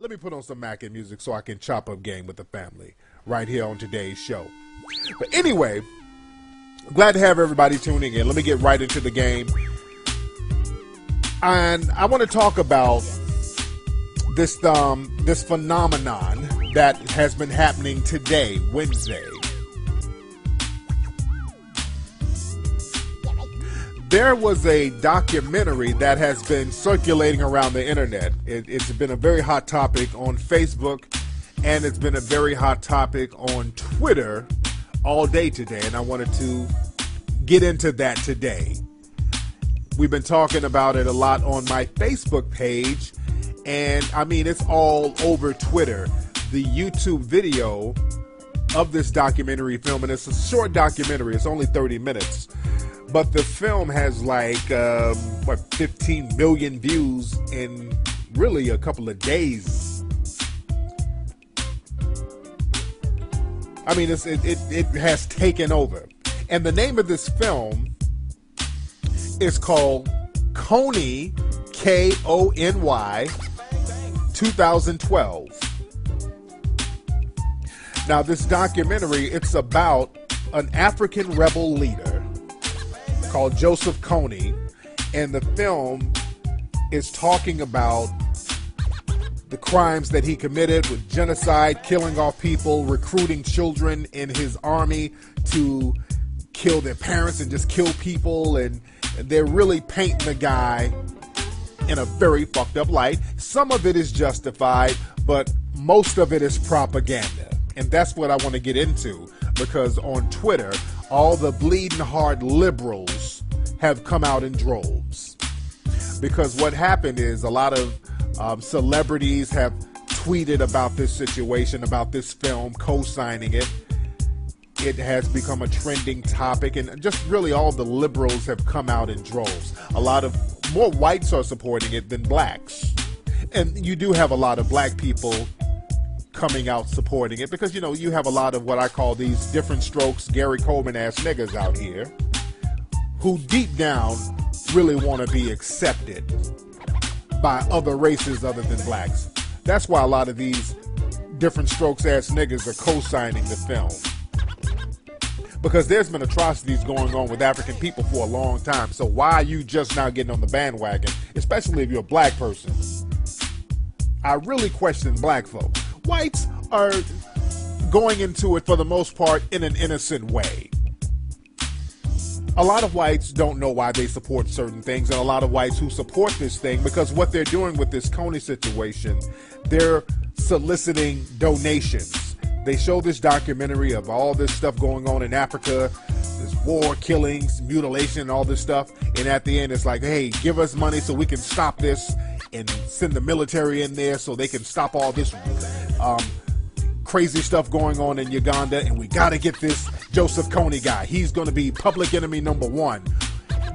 Let me put on some Mackin music so I can chop up game with the family right here on today's show. But anyway, glad to have everybody tuning in. Let me get right into the game. And I want to talk about this phenomenon that has been happening today, Wednesday. There was a documentary that has been circulating around the internet. It's been a very hot topic on Facebook, and it's been a very hot topic on Twitter all day today, and I wanted to get into that today. We've been talking about it a lot on my Facebook page, and I mean, it's all over Twitter. The YouTube video of this documentary film, and it's a short documentary, it's only 30 minutes. But the film has like, 15 million views in really a couple of days. I mean, it has taken over. And the name of this film is called Kony, Kony, 2012. Now, this documentary, it's about an African rebel leader called Joseph Kony, and the film is talking about the crimes that he committed with genocide, killing off people, recruiting children in his army to kill their parents and just kill people, and they're really painting the guy in a very fucked up light. Some of it is justified, but most of it is propaganda, and that's what I want to get into, because on Twitter, all the bleeding heart liberals have come out in droves. Because what happened is a lot of celebrities have tweeted about this situation, about this film, co-signing it. It has become a trending topic, and just really all the liberals have come out in droves. More whites are supporting it than blacks. And you do have a lot of black people coming out supporting it, because you have a lot of what I call these different strokes, Gary Coleman ass niggas out here who deep down really want to be accepted by other races other than blacks. That's why a lot of these different strokes ass niggas are co-signing the film, because there's been atrocities going on with African people for a long time. So why are you just now getting on the bandwagon, especially if you're a black person? I really question black folk. Whites are going into it for the most part in an innocent way. A lot of whites don't know why they support certain things, and a lot of whites who support this thing, because what they're doing with this Kony situation, they're soliciting donations. They show this documentary of all this stuff going on in Africa, this war, killings, mutilation, all this stuff, and at the end it's like, hey, give us money so we can stop this, and send the military in there so they can stop all this crazy stuff going on in Uganda, and we got to get this Joseph Kony guy. He's going to be public enemy number one.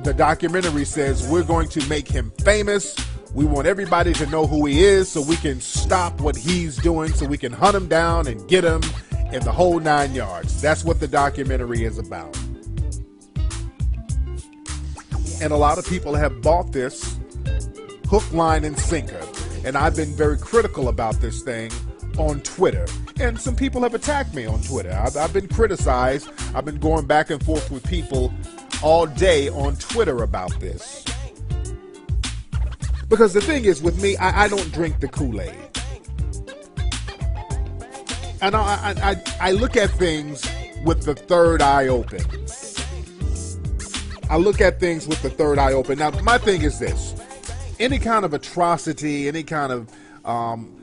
The documentary says we're going to make him famous. We want everybody to know who he is so we can stop what he's doing, so we can hunt him down and get him in the whole 9 yards. That's what the documentary is about. And a lot of people have bought this hook, line, and sinker. And I've been very critical about this thing on Twitter. And some people have attacked me on Twitter. I've been criticized. I've been going back and forth with people all day on Twitter about this. Because the thing is, with me, I don't drink the Kool-Aid. And I look at things with the third eye open. I look at things with the third eye open. Now, my thing is this. Any kind of atrocity, any kind of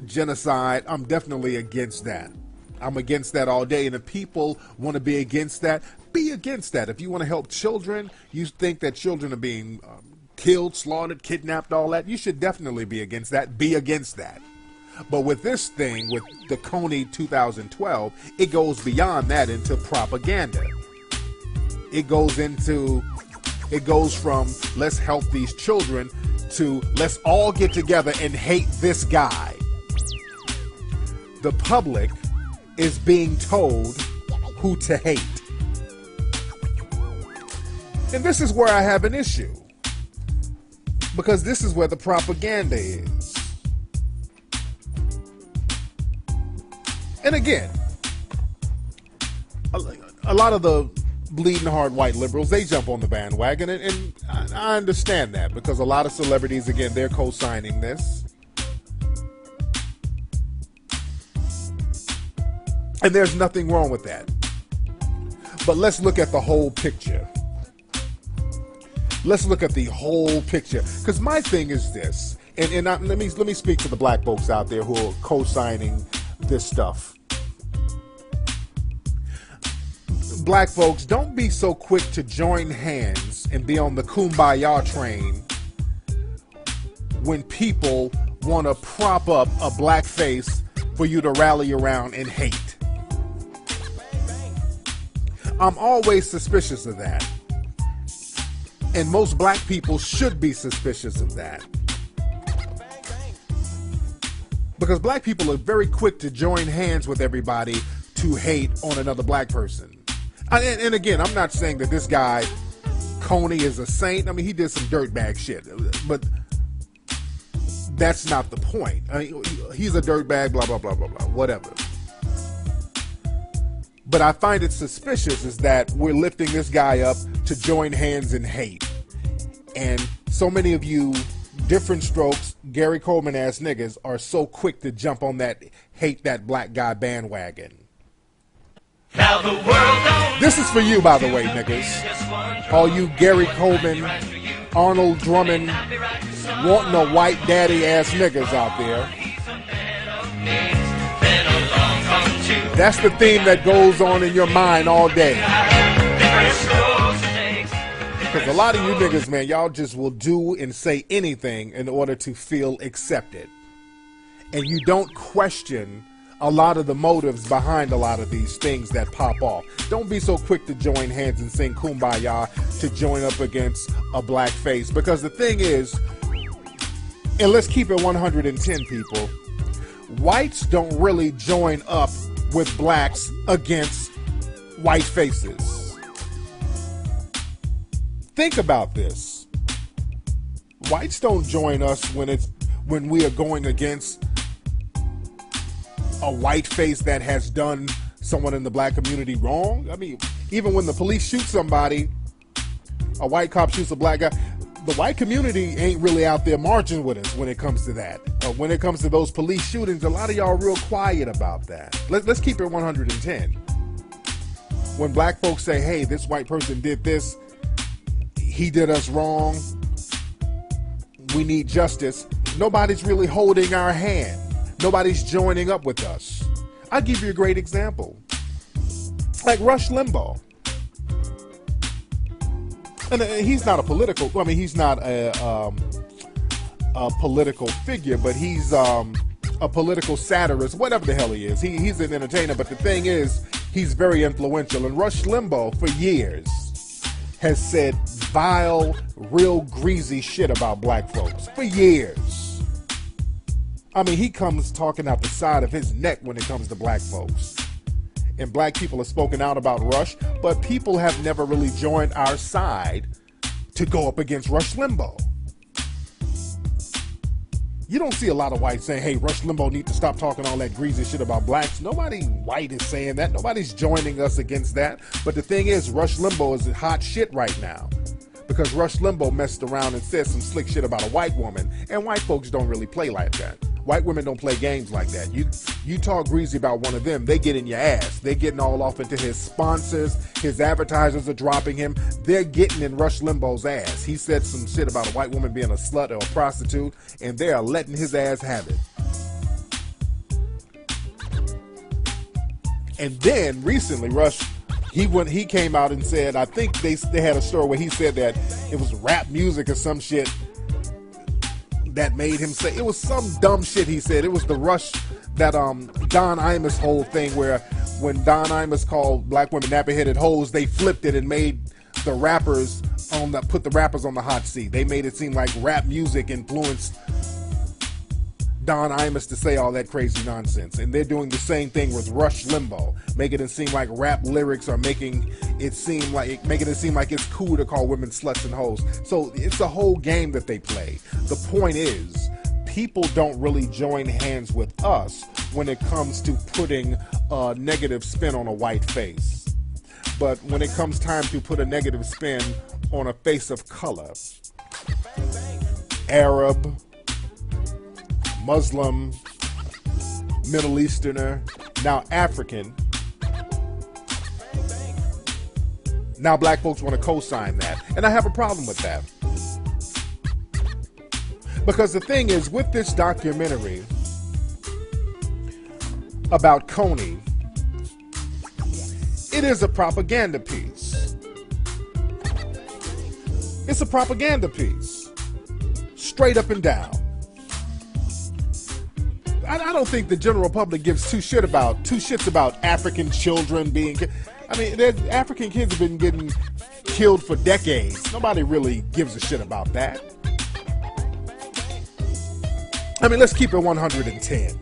genocide, I'm definitely against that. I'm against that all day. And if people want to be against that, be against that. If you want to help children, you think that children are being killed, slaughtered, kidnapped, all that, you should definitely be against that. Be against that. But with this thing, with the Kony 2012, it goes beyond that into propaganda. It goes from let's help these children to let's all get together and hate this guy. The public is being told who to hate. And this is where I have an issue, because this is where the propaganda is. And again, a lot of the bleeding heart white liberals, they jump on the bandwagon, and I understand that, because a lot of celebrities, again, they're co-signing this. And there's nothing wrong with that. But let's look at the whole picture. Let's look at the whole picture. Because my thing is this, and let me speak to the black folks out there who are co-signing this stuff. Black folks, don't be so quick to join hands and be on the kumbaya train when people want to prop up a black face for you to rally around and hate. I'm always suspicious of that. And most black people should be suspicious of that. Because black people are very quick to join hands with everybody to hate on another black person. And again, I'm not saying that this guy, Kony, is a saint. I mean, he did some dirtbag shit. But that's not the point. I mean, he's a dirtbag, blah, blah, blah, blah, blah, whatever. But I find it suspicious is that we're lifting this guy up to join hands in hate. And so many of you, different strokes, Gary Coleman ass niggas, are so quick to jump on that hate that black guy bandwagon. Now the world this is for you, by the way, niggas. All you Gary Coleman, Arnold Drummond, wanting a white daddy ass niggas out there. That's the theme that goes on in your mind all day. Because a lot of you niggas, man, y'all just will do and say anything in order to feel accepted. And you don't question a lot of the motives behind a lot of these things that pop off. Don't be so quick to join hands and sing Kumbaya to join up against a black face. Because the thing is, and let's keep it 110, people, whites don't really join up with blacks against white faces. Think about this. Whites don't join us when we are going against a white face that has done someone in the black community wrong. I mean, even when the police shoot somebody, a white cop shoots a black guy, the white community ain't really out there marching with us when it comes to that. When it comes to those police shootings, a lot of y'all are real quiet about that. Let's keep it 110. When black folks say, hey, this white person did this, he did us wrong, we need justice, nobody's really holding our hand. Nobody's joining up with us. I'll give you a great example. Like Rush Limbaugh. And he's not a political, I mean, he's not a political figure, but he's a political satirist, whatever the hell he is. He's an entertainer, but the thing is, he's very influential. And Rush Limbaugh, for years, has said vile, real greasy shit about black folks. For years. I mean, he comes talking out the side of his neck when it comes to black folks. And black people have spoken out about Rush, but people have never really joined our side to go up against Rush Limbaugh. You don't see a lot of whites saying, hey, Rush Limbaugh need to stop talking all that greasy shit about blacks. Nobody white is saying that. Nobody's joining us against that. But the thing is, Rush Limbaugh is hot shit right now. Because Rush Limbaugh messed around and said some slick shit about a white woman. And white folks don't really play like that. White women don't play games like that. You talk greasy about one of them, they get in your ass. They're getting all off into his sponsors. His advertisers are dropping him. They're getting in Rush Limbaugh's ass. He said some shit about a white woman being a slut or a prostitute, and they are letting his ass have it. And then recently, Rush, he came out and said, I think they had a story where he said that it was rap music or some shit that made him say, it was some dumb shit he said. It was the Rush, that Don Imus whole thing where when Don Imus called black women nappy-headed hoes, they flipped it and made the rappers put the rappers on the hot seat. They made it seem like rap music influenced Don Imus to say all that crazy nonsense. And they're doing the same thing with Rush Limbaugh, making it seem like rap lyrics are making it seem like it's cool to call women sluts and hoes. So it's a whole game that they play. The point is, people don't really join hands with us when it comes to putting a negative spin on a white face. But when it comes time to put a negative spin on a face of color, Arab, Muslim, Middle Easterner, now African, now black folks want to co-sign that. And I have a problem with that. Because the thing is, with this documentary about Kony, it is a propaganda piece. It's a propaganda piece. Straight up and down. I don't think the general public gives two shits about African children being... I mean, African kids have been getting killed for decades. Nobody really gives a shit about that. I mean, let's keep it 110.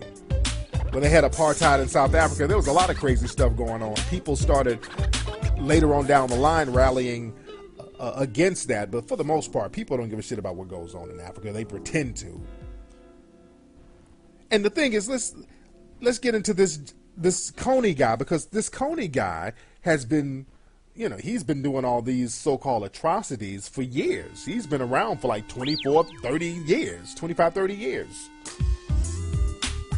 When they had apartheid in South Africa, there was a lot of crazy stuff going on. People started later on down the line rallying against that, but for the most part, people don't give a shit about what goes on in Africa. They pretend to. And the thing is, let's get into this Kony guy, because this Kony guy has been, he's been doing all these so-called atrocities for years. He's been around for like 25, 30 years.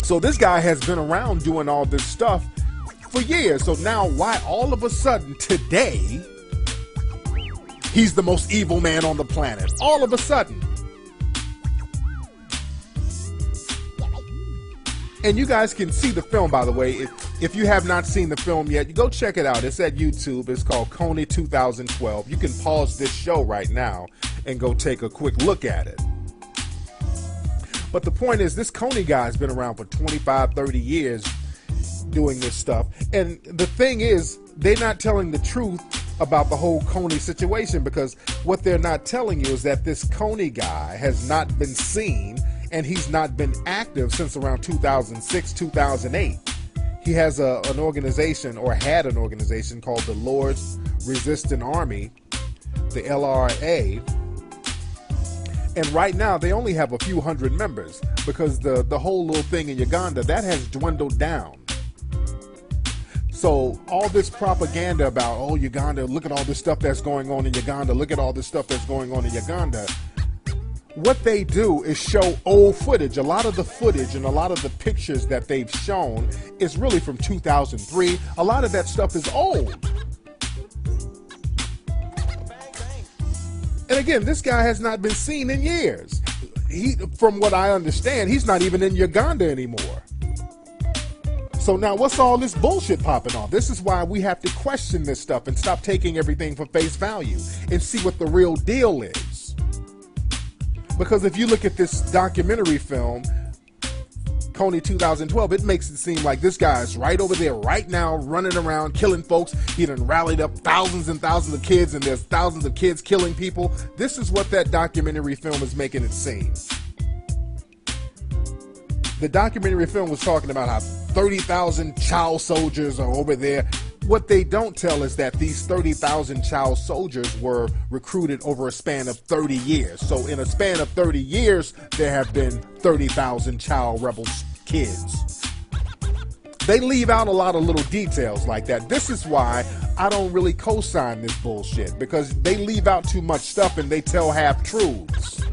So this guy has been around doing all this stuff for years. So now why all of a sudden today, he's the most evil man on the planet? All of a sudden. And you guys can see the film, by the way. If you have not seen the film yet, you go check it out. It's at YouTube. It's called Kony 2012. You can pause this show right now and go take a quick look at it. But the point is, this Kony guy has been around for 25, 30 years doing this stuff. And the thing is, they're not telling the truth about the whole Kony situation, because what they're not telling you is that this Kony guy has not been seen, and he's not been active since around 2006, 2008. He has an organization, or had an organization, called the Lord's Resistance Army, the LRA. And right now, they only have a few hundred members, because the whole little thing in Uganda, that has dwindled down. So all this propaganda about, oh, Uganda, look at all this stuff that's going on in Uganda, look at all this stuff that's going on in Uganda. What they do is show old footage. A lot of the footage and a lot of the pictures that they've shown is really from 2003. A lot of that stuff is old. And again, this guy has not been seen in years. From what I understand, he's not even in Uganda anymore. So now what's all this bullshit popping off? This is why we have to question this stuff and stop taking everything for face value and see what the real deal is. Because if you look at this documentary film, Kony 2012, it makes it seem like this guy is right over there right now running around killing folks. He done rallied up thousands and thousands of kids, and there's thousands of kids killing people. This is what that documentary film is making it seem. The documentary film was talking about how 30,000 child soldiers are over there. What they don't tell is that these 30,000 child soldiers were recruited over a span of 30 years. So in a span of 30 years, there have been 30,000 child rebel kids. They leave out a lot of little details like that. This is why I don't really co-sign this bullshit, because they leave out too much stuff and they tell half-truths.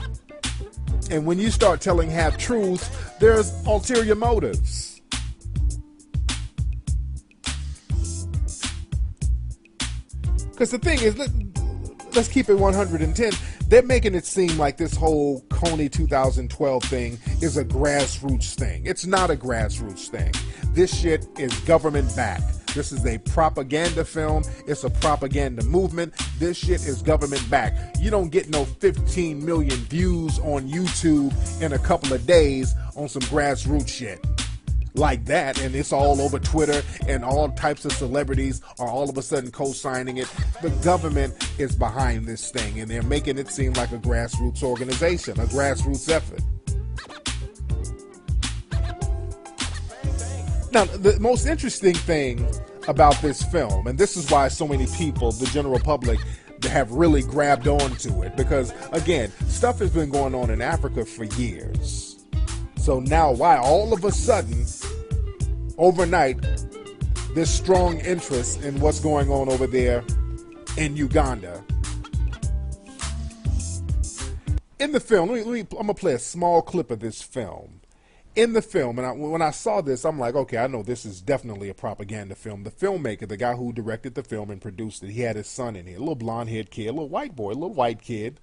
And when you start telling half-truths, there's ulterior motives. Because the thing is, let's keep it 110. They're making it seem like this whole Kony 2012 thing is a grassroots thing. It's not a grassroots thing. This shit is government backed. This is a propaganda film. It's a propaganda movement. This shit is government backed. You don't get no 15 million views on YouTube in a couple of days on some grassroots shit like that, and it's all over Twitter, and all types of celebrities are all of a sudden co-signing it. The government is behind this thing, and they're making it seem like a grassroots organization, a grassroots effort. Now, the most interesting thing about this film, and this is why so many people, the general public, have really grabbed onto it, because again, stuff has been going on in Africa for years. So now why all of a sudden, overnight, this strong interest in what's going on over there in Uganda? In the film, I'm going to play a small clip of this film. In the film, and when I saw this, I'm like, okay, I know this is definitely a propaganda film. The filmmaker, the guy who directed the film and produced it, he had his son in here, a little blonde-haired kid, a little white boy, a little white kid,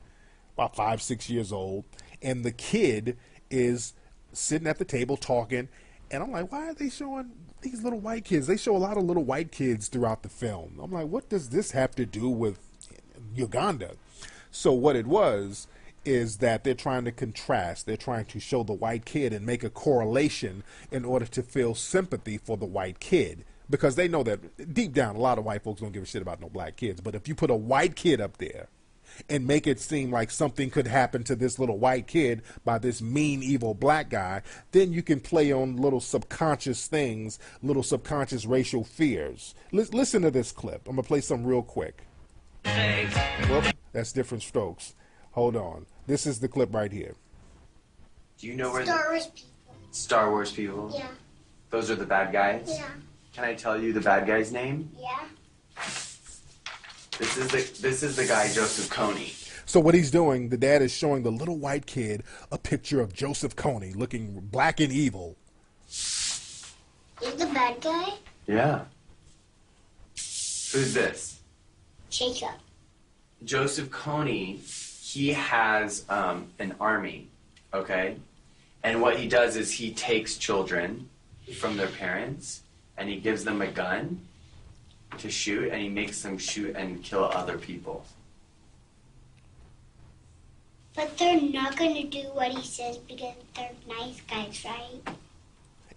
about 5, 6 years old. And the kid is sitting at the table talking, and I'm like, why are they showing these little white kids? They show a lot of little white kids throughout the film. I'm like, what does this have to do with Uganda? So what it was is that they're trying to contrast, they're trying to show the white kid and make a correlation in order to feel sympathy for the white kid. Because they know that deep down, a lot of white folks don't give a shit about no black kids. But if you put a white kid up there and make it seem like something could happen to this little white kid by this mean, evil black guy, then you can play on little subconscious things, little subconscious racial fears. Listen to this clip. I'm going to play some real quick. Well, that's different strokes. Hold on. This is the clip right here. Do you know where Star Wars people. Star Wars people? Yeah. Those are the bad guys? Yeah. Can I tell you the bad guy's name? Yeah. This is the guy, Joseph Kony. So what he's doing, the dad is showing the little white kid a picture of Joseph Kony looking black and evil. He's the bad guy? Yeah. Who's this? Jacob. Joseph Kony, he has an army, okay? And what he does is he takes children from their parents and he gives them a gun to shoot, and he makes them shoot and kill other people. But they're not going to do what he says because they're nice guys, right?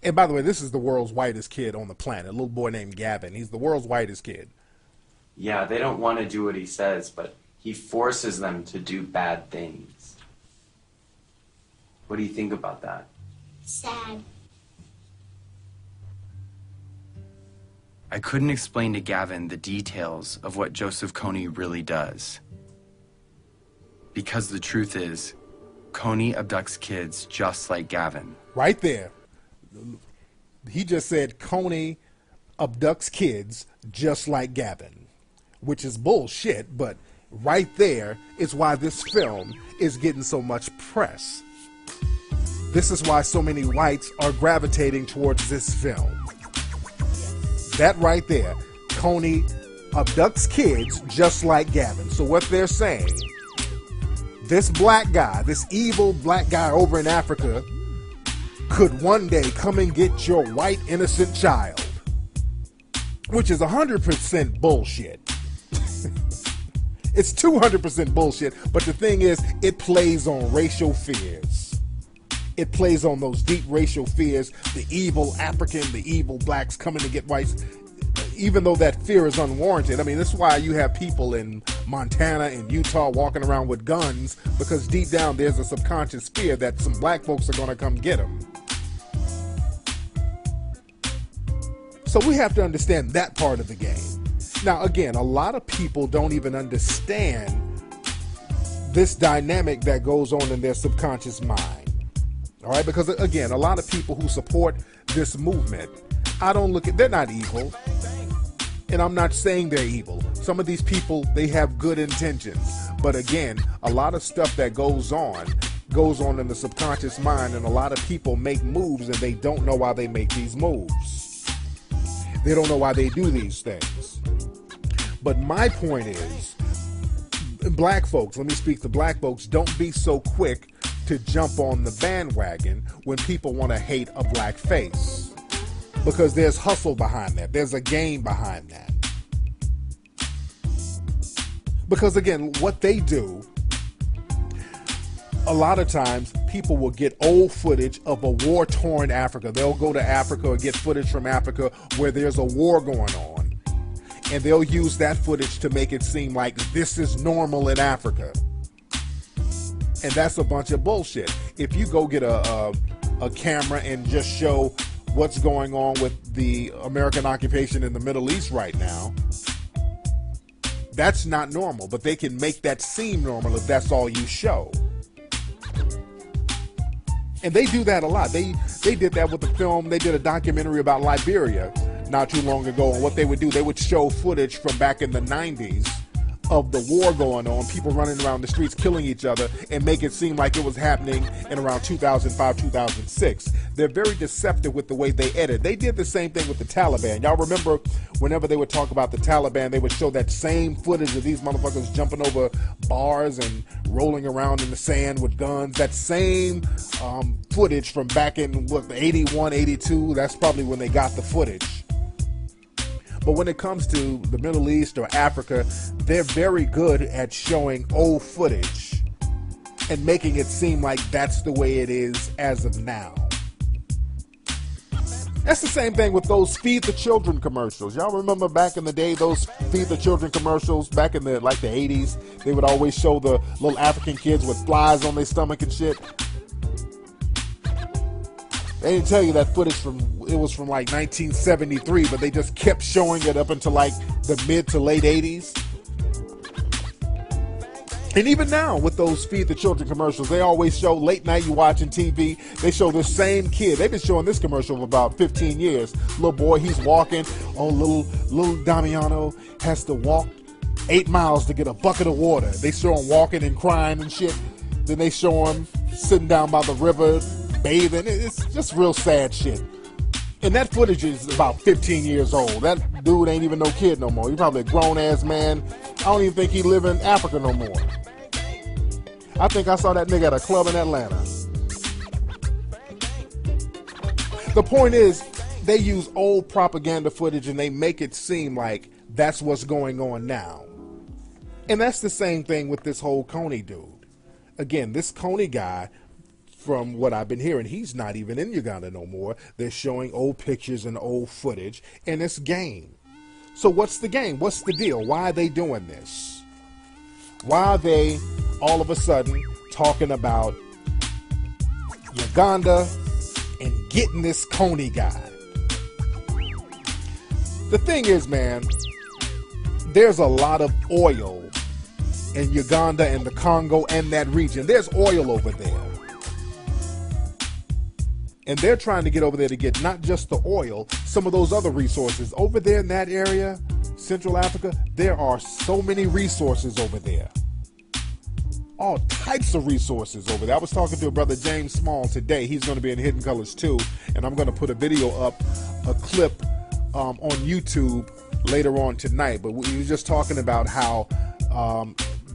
And by the way, this is the world's whitest kid on the planet, a little boy named Gavin. He's the world's whitest kid. Yeah, they don't want to do what he says, but he forces them to do bad things. What do you think about that? Sad. I couldn't explain to Gavin the details of what Joseph Kony really does. Because the truth is, Kony abducts kids just like Gavin. Right there. He just said Kony abducts kids just like Gavin, which is bullshit, but right there is why this film is getting so much press. This is why so many whites are gravitating towards this film. That right there, Kony abducts kids just like Gavin. So what they're saying, this black guy, this evil black guy over in Africa, could one day come and get your white innocent child, which is 100% bullshit. It's 200% bullshit, but the thing is, it plays on racial fears. It plays on those deep racial fears, the evil African, the evil blacks coming to get whites, even though that fear is unwarranted. I mean, this is why you have people in Montana and Utah walking around with guns, because deep down there's a subconscious fear that some black folks are going to come get them. So we have to understand that part of the game. Now, again, a lot of people don't even understand this dynamic that goes on in their subconscious mind. All right, because again, a lot of people who support this movement, they're not evil. And I'm not saying they're evil. Some of these people, they have good intentions. But again, a lot of stuff that goes on in the subconscious mind, and a lot of people make moves and they don't know why they make these moves. They don't know why they do these things. But my point is, black folks, let me speak to black folks, don't be so quick to jump on the bandwagon when people want to hate a black face. Because there's hustle behind that. There's a game behind that. Because again, what they do, a lot of times people will get old footage of a war-torn Africa. They'll go to Africa or get footage from Africa where there's a war going on. And they'll use that footage to make it seem like this is normal in Africa. And that's a bunch of bullshit. If you go get a camera and just show what's going on with the American occupation in the Middle East right now, that's not normal. But they can make that seem normal if that's all you show. And they do that a lot. They did that with the film. They did a documentary about Liberia not too long ago. And what they would do, they would show footage from back in the 90s of the war going on, people running around the streets killing each other, and make it seem like it was happening in around 2005, 2006. They're very deceptive with the way they edit. They did the same thing with the Taliban. Y'all remember whenever they would talk about the Taliban, they would show that same footage of these motherfuckers jumping over bars and rolling around in the sand with guns. That same footage from back in, 81, 82, that's probably when they got the footage. But when it comes to the Middle East or Africa, they're very good at showing old footage and making it seem like that's the way it is as of now. That's the same thing with those Feed the Children commercials. Y'all remember back in the day, those Feed the Children commercials back in the 80s? They would always show the little African kids with flies on their stomach and shit. They didn't tell you that footage it was from 1973, but they just kept showing it up until the mid to late 80s. And even now with those Feed the Children commercials, they always show late night, you watching TV, they show the same kid. They've been showing this commercial for about 15 years. Little boy, he's walking. Oh, little Damiano has to walk 8 miles to get a bucket of water. They show him walking and crying and shit. Then they show him sitting down by the river, bathing. It's just real sad shit. And that footage is about 15 years old. That dude ain't even no kid no more. He's probably a grown-ass man. I don't even think he live in Africa no more. I think I saw that nigga at a club in Atlanta. The point is, they use old propaganda footage and they make it seem like that's what's going on now. And that's the same thing with this whole Kony dude. Again, this Kony guy, from what I've been hearing, he's not even in Uganda no more. They're showing old pictures and old footage, and it's game. So what's the game? What's the deal? Why are they doing this? Why are they all of a sudden talking about Uganda and getting this Kony guy? The thing is, man, there's a lot of oil in Uganda and the Congo and that region. There's oil over there. And they're trying to get over there to get not just the oil, some of those other resources. Over there in that area, Central Africa, there are so many resources over there. All types of resources over there. I was talking to a brother, James Small, today. He's going to be in Hidden Colors too. And I'm going to put a video up, a clip on YouTube later on tonight. But we were just talking about how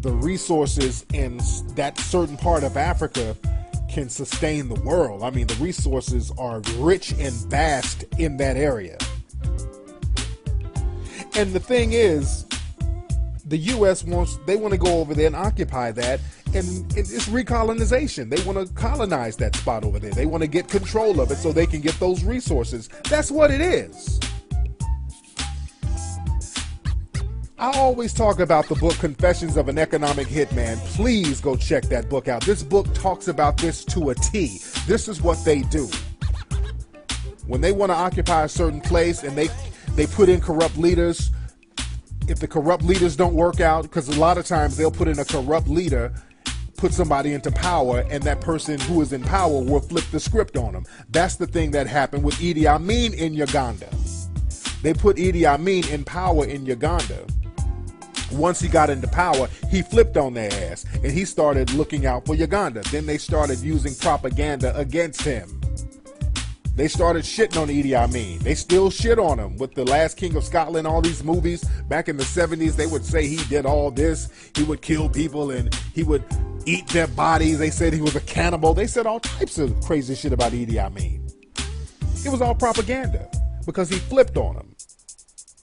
the resources in that certain part of Africa can sustain the world. I mean, the resources are rich and vast in that area. And the thing is, the U.S. want to go over there and occupy that, and it's recolonization. They want to colonize that spot over there. They want to get control of it so they can get those resources. That's what it is. I always talk about the book Confessions of an Economic Hitman. Please go check that book out. This book talks about this to a T. This is what they do. When they want to occupy a certain place and they put in corrupt leaders, if the corrupt leaders don't work out, because a lot of times they'll put in a corrupt leader, put somebody into power, and that person who is in power will flip the script on them. That's the thing that happened with Idi Amin in Uganda. They put Idi Amin in power in Uganda. Once he got into power, he flipped on their ass, and he started looking out for Uganda. Then they started using propaganda against him. They started shitting on Idi Amin. They still shit on him with The Last King of Scotland, all these movies. Back in the 70s, they would say he did all this. He would kill people and he would eat their bodies. They said he was a cannibal. They said all types of crazy shit about Idi Amin. It was all propaganda because he flipped on them.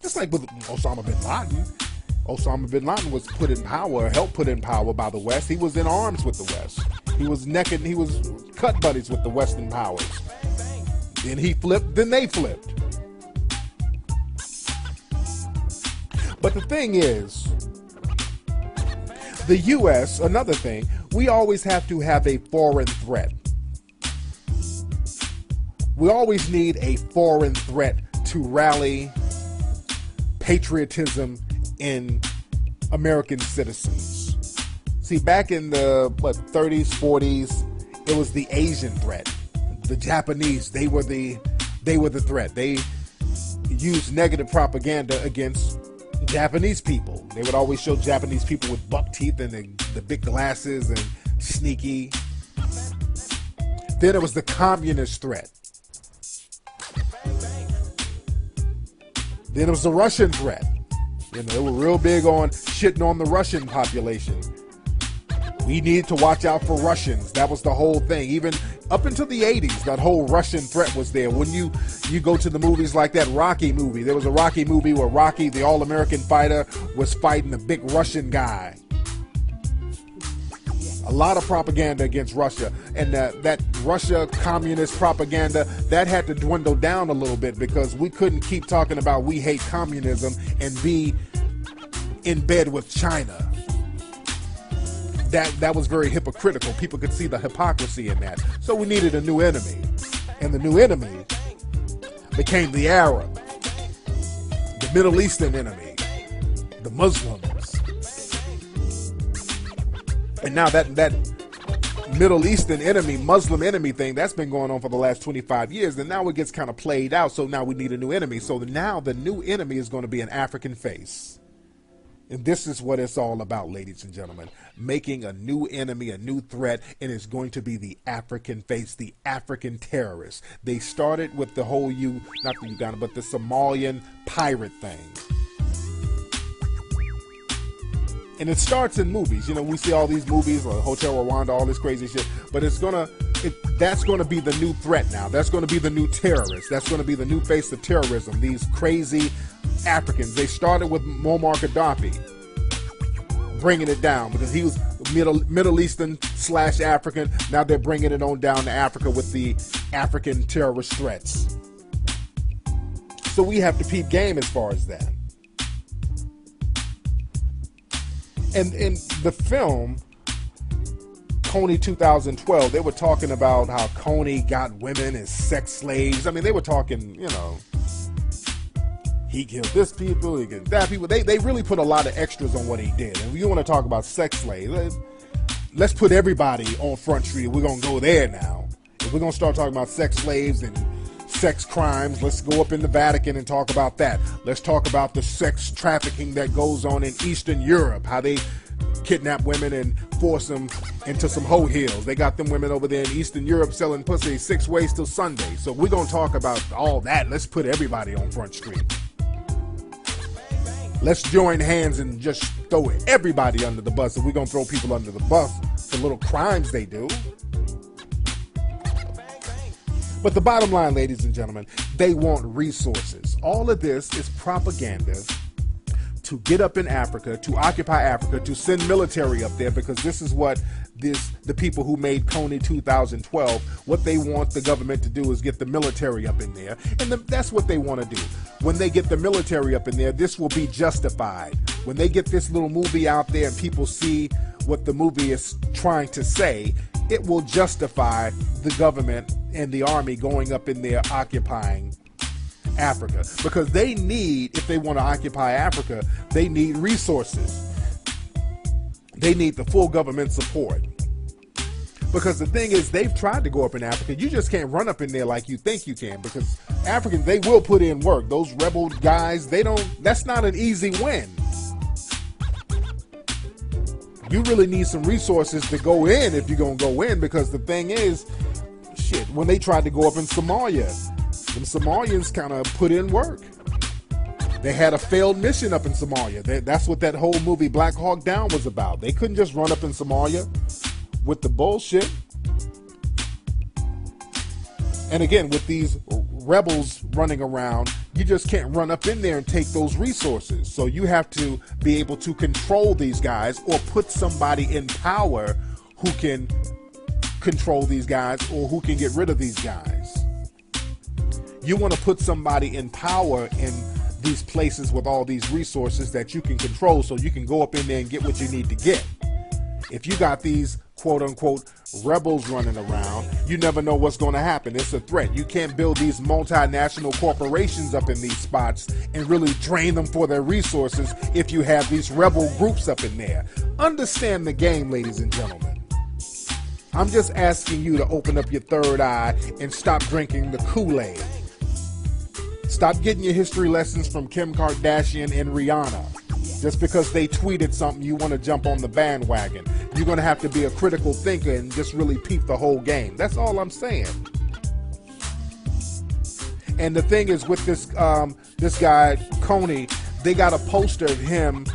Just like with Osama bin Laden. Osama bin Laden was put in power, helped put in power by the West. He was in arms with the West. He was naked, he was cut buddies with the Western powers. Then he flipped, then they flipped. But the thing is, the U.S., another thing, we always have to have a foreign threat. We always need a foreign threat to rally patriotism in American citizens. See, back in the 30s, 40s, It was the Asian threat. The Japanese, they were the threat. They used negative propaganda against Japanese people. They would always show Japanese people with buck teeth and the big glasses and sneaky. Then it was the communist threat. Then it was the Russian threat. They were real big on shitting on the Russian population. We need to watch out for Russians. That was the whole thing. Even up until the 80s, that whole Russian threat was there. When you go to the movies like that Rocky movie, there was a Rocky movie where Rocky, the all-American fighter, was fighting a big Russian guy. A lot of propaganda against Russia. And that Russia communist propaganda, that had to dwindle down a little bit because we couldn't keep talking about we hate communism and be in bed with China. That was very hypocritical. People could see the hypocrisy in that. So we needed a new enemy. And the new enemy became the Arab, the Middle Eastern enemy, the Muslims. And now that Middle Eastern enemy, Muslim enemy thing, that's been going on for the last 25 years. And now it gets kind of played out. So now we need a new enemy. So now the new enemy is going to be an African face. And this is what it's all about, ladies and gentlemen. Making a new enemy, a new threat, and it's going to be the African face, the African terrorists. They started with the whole not the Uganda, but the Somalian pirate thing. And it starts in movies. We see all these movies, like Hotel Rwanda, all this crazy shit. But that's going to be the new threat now. That's going to be the new terrorists. That's going to be the new face of terrorism. These crazy Africans. They started with Muammar Gaddafi, bringing it down because he was Middle Eastern / African. Now they're bringing it on down to Africa with the African terrorist threats. So we have to peep game as far as that. And in the film, Kony 2012, they were talking about how Kony got women as sex slaves. I mean, they were talking, he killed this people, he killed that people. They really put a lot of extras on what he did. And you want to talk about sex slaves, let's put everybody on Front Street. We're going to go there now. If we're going to start talking about sex slaves and sex crimes, let's go up in the Vatican and talk about that. Let's talk about the sex trafficking that goes on in Eastern Europe, how they kidnap women and force them into some hoe heels. They got them women over there in Eastern Europe selling pussy 6 ways till Sunday. So we're going to talk about all that. Let's put everybody on Front Street. Let's join hands and just throw everybody under the bus. If we're going to throw people under the bus for little crimes they do. But the bottom line, ladies and gentlemen, they want resources. All of this is propaganda to get up in Africa, to occupy Africa, to send military up there, because this is what the people who made Kony 2012, what they want the government to do is get the military up in there. And that's what they want to do. When they get the military up in there, this will be justified. When they get this little movie out there and people see what the movie is trying to say, it will justify the government and the army going up in there occupying Africa, because they need, if they want to occupy Africa, they need resources. They need the full government support. Because the thing is, they've tried to go up in Africa. You just can't run up in there like you think you can, because Africans, they will put in work. Those rebel guys, that's not an easy win. You really need some resources to go in if you're going to go in, because the thing is, shit, when they tried to go up in Somalia, them Somalians kind of put in work. They had a failed mission up in Somalia. That's what that whole movie Black Hawk Down was about. They couldn't just run up in Somalia with the bullshit. And again, with these rebels running around, you just can't run up in there and take those resources. So you have to be able to control these guys, or put somebody in power who can control these guys, or who can get rid of these guys. You want to put somebody in power in these places with all these resources that you can control, so you can go up in there and get what you need to get. If you got these quote-unquote rebels running around, you never know what's going to happen. It's a threat. You can't build these multinational corporations up in these spots and really drain them for their resources if you have these rebel groups up in there. Understand the game, ladies and gentlemen. I'm just asking you to open up your third eye and stop drinking the Kool-Aid. Stop getting your history lessons from Kim Kardashian and Rihanna. Just because they tweeted something, you want to jump on the bandwagon. You're going to have to be a critical thinker and just really peep the whole game. That's all I'm saying. And the thing is with this guy, Kony, they got a poster of him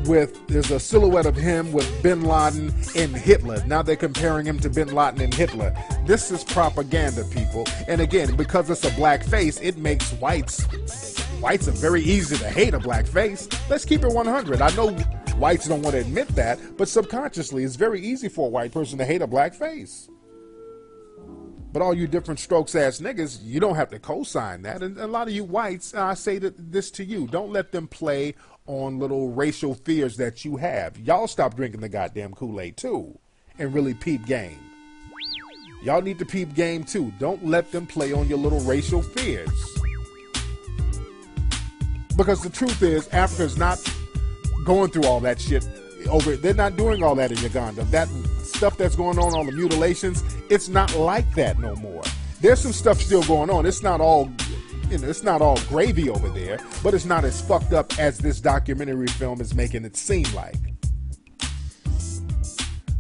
there's a silhouette of him with Bin Laden and Hitler. Now they're comparing him to Bin Laden and Hitler. This is propaganda, people. And again, because it's a black face, it makes whites are very easy to hate a black face. Let's keep it 100. I know whites don't want to admit that, but subconsciously it's very easy for a white person to hate a black face. But all you different strokes ass niggas, you don't have to co-sign that. And a lot of you whites, I say this to you, don't let them play on little racial fears that you have. Y'all stop drinking the goddamn Kool-Aid too and really peep game. Y'all need to peep game too. Don't let them play on your little racial fears. Because the truth is, Africa's not going through all that shit over. They're not doing all that in Uganda. That stuff that's going on, all the mutilations, it's not like that no more. There's some stuff still going on. It's not all, it's not all gravy over there, but it's not as fucked up as this documentary film is making it seem like.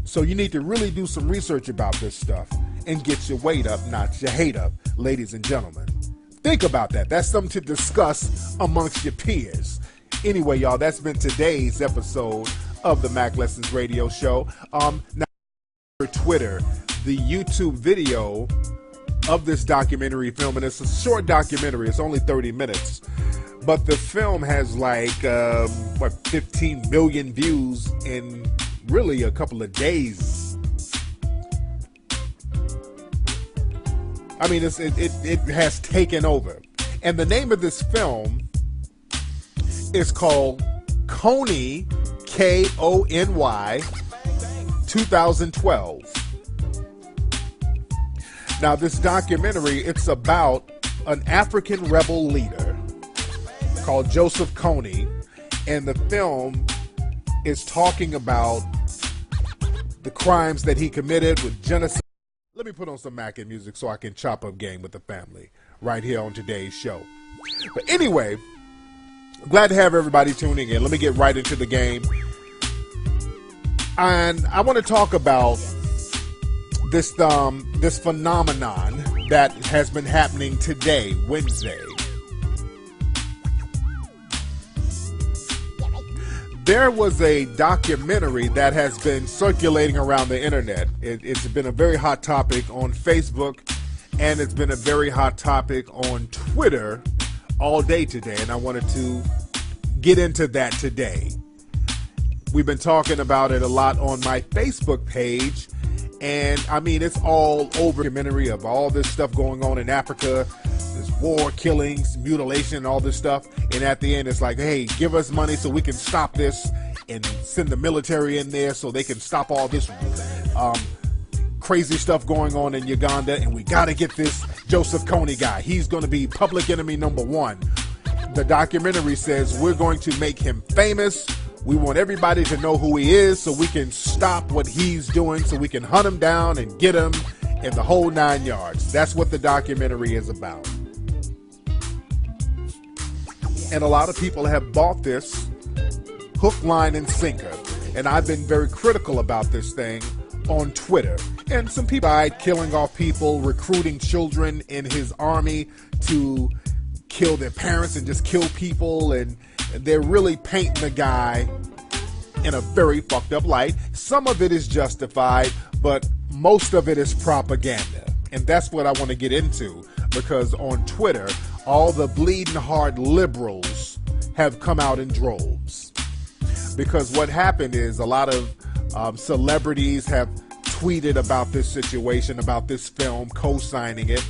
So you need to really do some research about this stuff and get your weight up, not your hate up, ladies and gentlemen. Think about that. That's something to discuss amongst your peers. Anyway, y'all, that's been today's episode of the Mac Lessons Radio Show. Now, Twitter, the YouTube video of this documentary film, and it's a short documentary. It's only 30 minutes. But the film has like, 15 million views in really a couple of days. I mean, it has taken over. And the name of this film is called Kony, Kony, 2012. Now, this documentary, it's about an African rebel leader called Joseph Kony, and the film is talking about the crimes that he committed with genocide. Let me put on some Mackin music so I can chop up game with the family right here on today's show. But anyway, glad to have everybody tuning in. Let me get right into the game. And I want to talk about this phenomenon that has been happening today, Wednesday. There was a documentary that has been circulating around the internet. It's been a very hot topic on Facebook, and it's been a very hot topic on Twitter all day today, and I wanted to get into that today. We've been talking about it a lot on my Facebook page, and I mean, it's all over. Documentary of all this stuff going on in Africa, this war, killings, mutilation, all this stuff, and at the end it's like, hey, give us money so we can stop this and send the military in there so they can stop all this crazy stuff going on in Uganda, and we got to get this Joseph Kony guy. He's going to be public enemy number one. The documentary says we're going to make him famous. We want everybody to know who he is so we can stop what he's doing, so we can hunt him down and get him in the whole 9 yards. That's what the documentary is about. And a lot of people have bought this hook, line, and sinker. And I've been very critical about this thing on Twitter. And some people died killing off people, recruiting children in his army to kill their parents and just kill people, and they're really painting the guy in a very fucked up light. Some of it is justified, but most of it is propaganda. And that's what I want to get into, because on Twitter, all the bleeding heart liberals have come out in droves. Because what happened is a lot of celebrities have tweeted about this situation, about this film, co-signing it.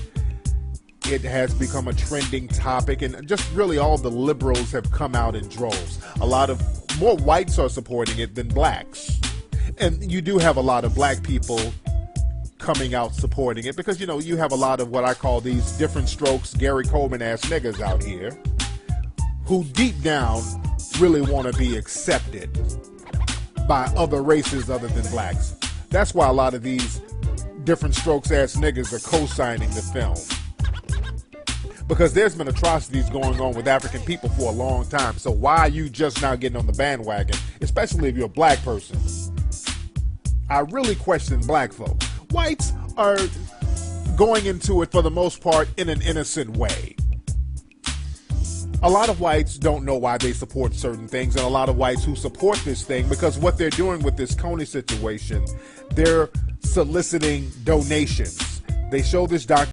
It has become a trending topic, and just really all the liberals have come out in droves. A lot of more whites are supporting it than blacks. And you do have a lot of black people coming out supporting it, because, you know, you have a lot of what I call these different strokes, Gary Coleman ass niggas out here who deep down really want to be accepted by other races other than blacks. That's why a lot of these different strokes ass niggas are co-signing the film. Because there's been atrocities going on with African people for a long time. So why are you just now getting on the bandwagon, especially if you're a black person? I really question black folk. Whites are going into it for the most part in an innocent way. A lot of whites don't know why they support certain things, and a lot of whites who support this thing, because what they're doing with this Kony situation, they're soliciting donations. They show this documentary.